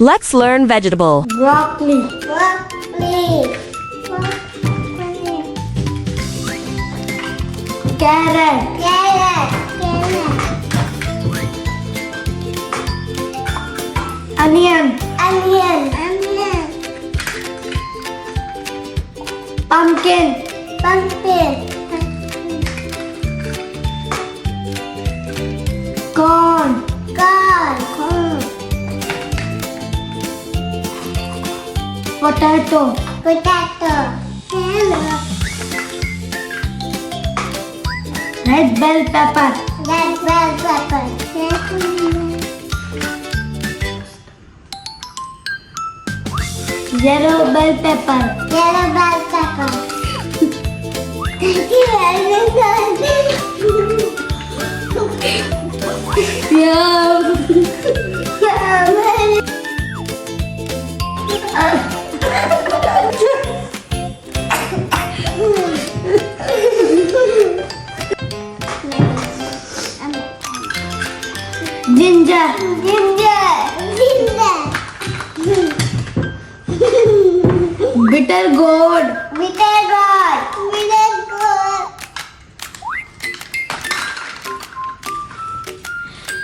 Let's learn vegetable. Broccoli. Carrot. Onion. Pumpkin. Corn. Potato. Red bell pepper. Yellow bell pepper. Yum. Ginger. Bitter gourd.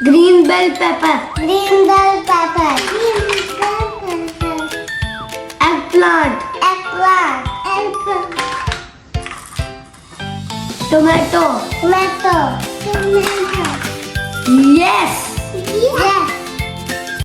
Green bell pepper. Eggplant. Tomato. Yes.